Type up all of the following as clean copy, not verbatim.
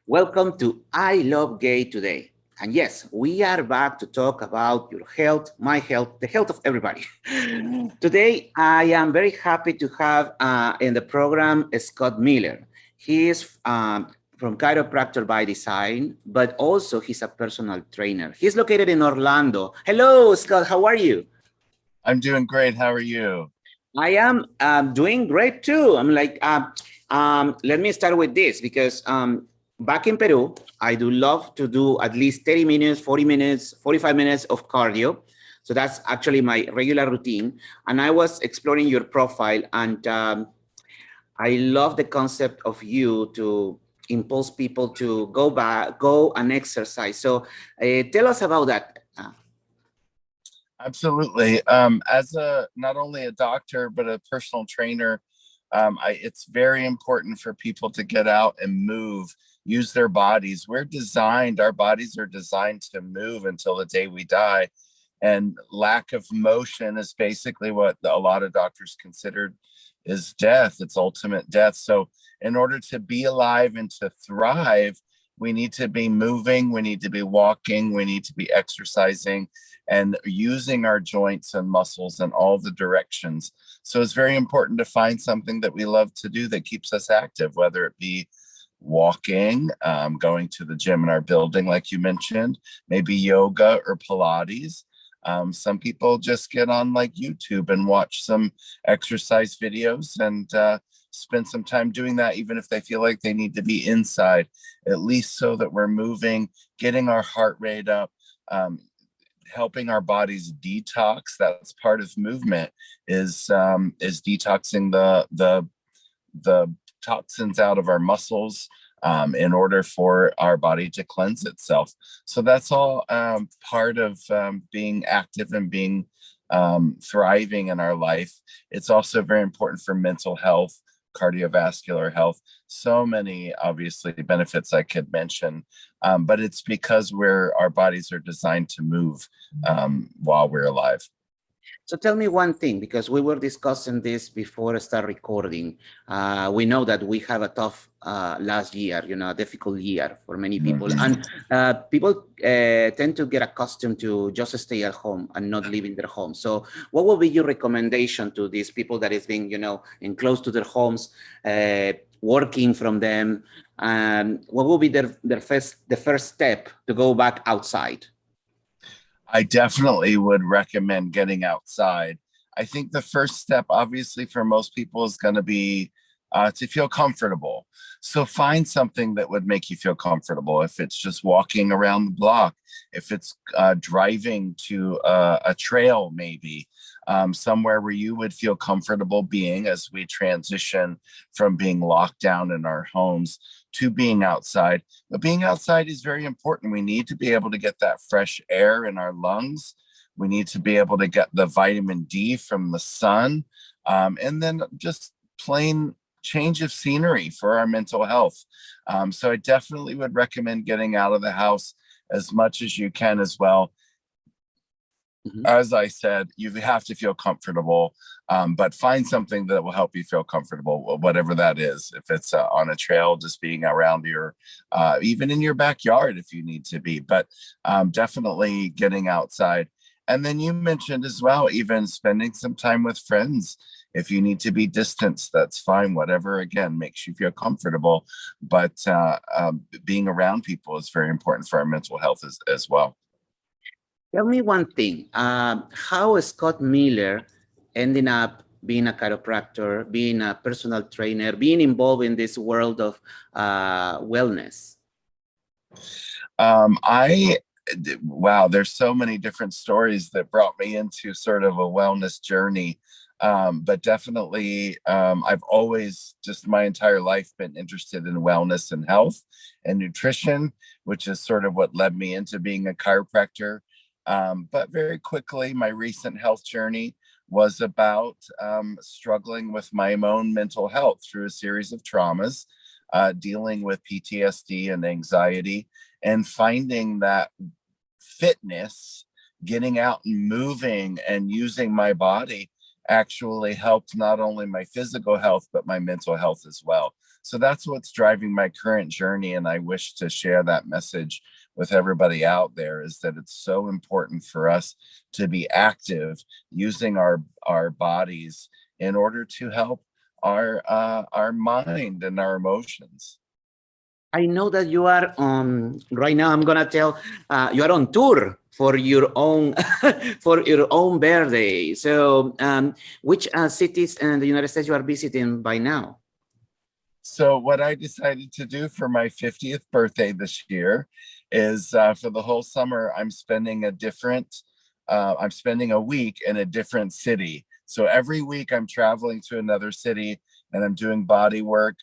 Welcome to I Love Gay today. And yes, we are back to talk about your health, my health, the health of everybody. Today, I am very happy to have in the program Scott Miller. He is from Chiropractor by Design, but also he's a personal trainer. He's located in Orlando. Hello, Scott. How are you? I'm doing great. How are you? I am doing great too. I'm like, let me start with this because back in Peru, I do love to do at least 30 minutes, 40 minutes, 45 minutes of cardio. So that's actually my regular routine. And I was exploring your profile and I love the concept of you to impulse people to go and exercise. So tell us about that. Absolutely. As a not only a doctor but a personal trainer, it's very important for people to get out and move, use their bodies. Our bodies are designed to move until the day we die, and lack of motion is basically what a lot of doctors considered is death. It's ultimate death. So in order to be alive and to thrive, we need to be moving, we need to be walking, we need to be exercising and using our joints and muscles in all the directions. So it's very important to find something that we love to do that keeps us active, whether it be walking, going to the gym in our building, like you mentioned, maybe yoga or Pilates. Some people just get on like YouTube and watch some exercise videos and spend some time doing that, even if they feel like they need to be inside, at least so that we're moving, getting our heart rate up, helping our bodies detox. That's part of movement, is detoxing the toxins out of our muscles, in order for our body to cleanse itself. So that's all part of being active and being thriving in our life. It's also very important for mental health, cardiovascular health, so many obviously benefits I could mention, but it's because our bodies are designed to move while we're alive. So tell me one thing, because we were discussing this before I start recording. We know that we have a tough last year, a difficult year for many people. Mhm. And people tend to get accustomed to just stay at home and not leaving their home. So what will be your recommendation to these people that is being, enclosed to their homes, working from them? What will be the first step to go back outside? I definitely would recommend getting outside. I think the first step, obviously, for most people is going to be to feel comfortable. So find something that would make you feel comfortable. If it's just walking around the block, if it's driving to a trail, maybe somewhere where you would feel comfortable being as we transition from being locked down in our homes to being outside. But being outside is very important. We need to be able to get that fresh air in our lungs. We need to be able to get the vitamin D from the sun. And then just plain change of scenery for our mental health. So I definitely would recommend getting out of the house as much as you can as well. Mhm. As I said, you have to feel comfortable, but find something that will help you feel comfortable, whatever that is. If it's on a trail, just being around even in your backyard if you need to be, but definitely getting outside. And then you mentioned as well, even spending some time with friends. If you need to be distanced, that's fine. Whatever, again, makes you feel comfortable. But being around people is very important for our mental health as well. Tell me one thing. How Scott Miller ending up being a chiropractor, being a personal trainer, being involved in this world of wellness? I Wow, there's so many different stories that brought me into sort of a wellness journey. But definitely, I've always, just my entire life, been interested in wellness and health and nutrition, which is sort of what led me into being a chiropractor. But very quickly, my recent health journey was about struggling with my own mental health through a series of traumas, dealing with PTSD and anxiety, and finding that fitness, getting out and moving and using my body actually helped not only my physical health, but my mental health as well. So that's what's driving my current journey. And I wish to share that message with everybody out there, is that it's so important for us to be active, using our bodies in order to help our mind and our emotions. I know that you are right now. I'm gonna tell you are on tour for your own for your own birthday. So, which cities in the United States you are visiting by now? So what I decided to do for my 50th birthday this year is for the whole summer, I'm spending I'm spending a week in a different city. So every week I'm traveling to another city and I'm doing body work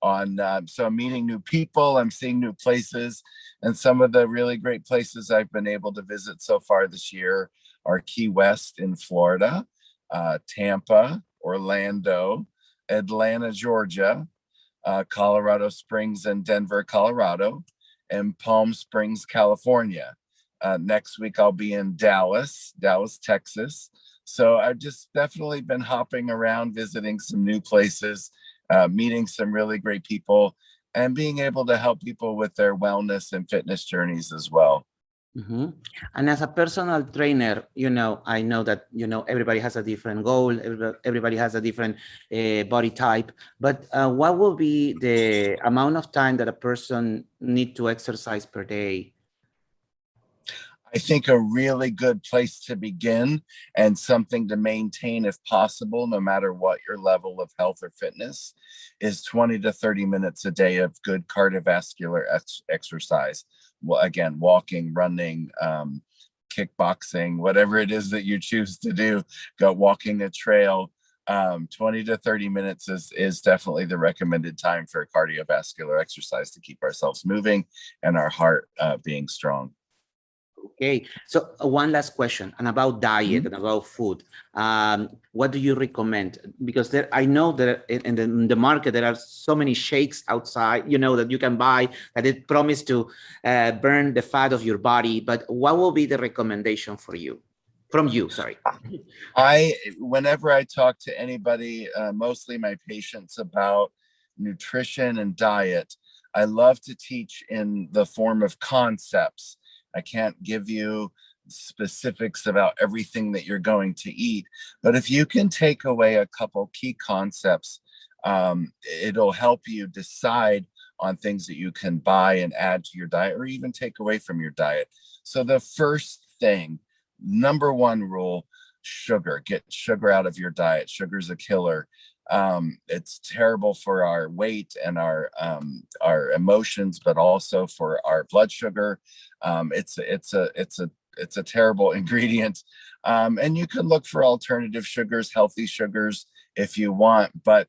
so I'm meeting new people, I'm seeing new places, and some of the really great places I've been able to visit so far this year are Key West in Florida, Tampa, Orlando, Atlanta, Georgia, Colorado Springs and Denver, Colorado, and Palm Springs, California. Next week, I'll be in Dallas, Texas. So I've just definitely been hopping around, visiting some new places, meeting some really great people, and being able to help people with their wellness and fitness journeys as well. Mm-hmm. And as a personal trainer, I know that, everybody has a different goal, everybody has a different body type, but what will be the amount of time that a person need to exercise per day? I think a really good place to begin, and something to maintain if possible, no matter what your level of health or fitness, is 20 to 30 minutes a day of good cardiovascular exercise. Well, again, walking, running, kickboxing, whatever it is that you choose to do, go walking a trail. 20 to 30 minutes is definitely the recommended time for cardiovascular exercise to keep ourselves moving and our heart being strong. Okay, so one last question, and about diet and about food. What do you recommend? Because I know that in the market there are so many shakes outside, that you can buy that it promise to burn the fat of your body. But what will be the recommendation for you? From you, sorry. Whenever I talk to anybody, mostly my patients, about nutrition and diet, I love to teach in the form of concepts. I can't give you specifics about everything that you're going to eat, but if you can take away a couple key concepts, it'll help you decide on things that you can buy and add to your diet, or even take away from your diet. So the first thing, number one rule, sugar. Get sugar out of your diet. Sugar's a killer. It's terrible for our weight and our emotions, but also for our blood sugar. It's a terrible ingredient. And you can look for alternative sugars, healthy sugars, if you want, but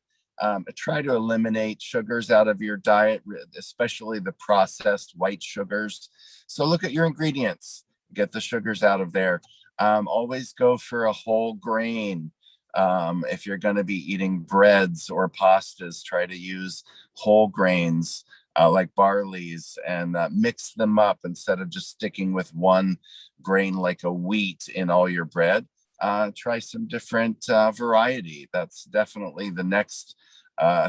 try to eliminate sugars out of your diet, especially the processed white sugars. So look at your ingredients, get the sugars out of there. Always go for a whole grain. If you're going to be eating breads or pastas, try to use whole grains like barleys, and mix them up instead of just sticking with one grain like a wheat in all your bread. Try some different variety. That's definitely the next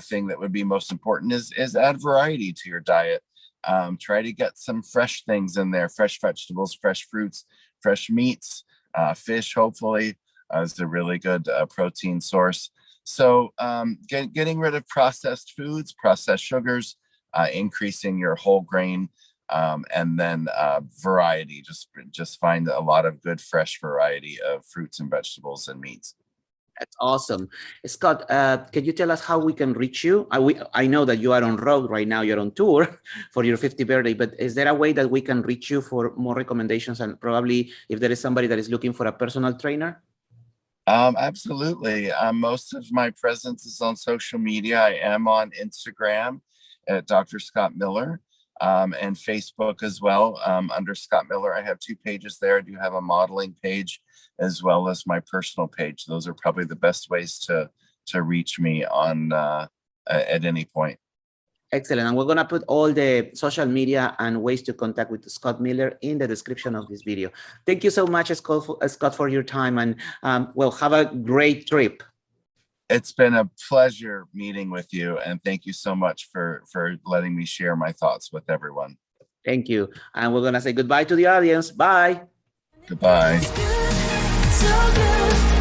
thing that would be most important, is add variety to your diet. Try to get some fresh things in there, fresh vegetables, fresh fruits, fresh meats, fish, hopefully. Is a really good protein source. So getting rid of processed foods, processed sugars, increasing your whole grain, and then variety. Just find a lot of good fresh variety of fruits and vegetables and meats. That's awesome. Scott, can you tell us how we can reach you? I know that you are on road right now, you're on tour for your 50th birthday, but is there a way that we can reach you for more recommendations, and probably if there is somebody that is looking for a personal trainer? Absolutely. Most of my presence is on social media. I am on Instagram at Dr. Scott Miller, and Facebook as well, under Scott Miller. I have 2 pages there. I do have a modeling page as well as my personal page. Those are probably the best ways to reach me on at any point. Excellent. And we're going to put all the social media and ways to contact with Scott Miller in the description of this video. Thank you so much, Scott, for your time. And well, have a great trip. It's been a pleasure meeting with you, and thank you so much for letting me share my thoughts with everyone. Thank you. And we're gonna say goodbye to the audience. Bye. Goodbye. So good.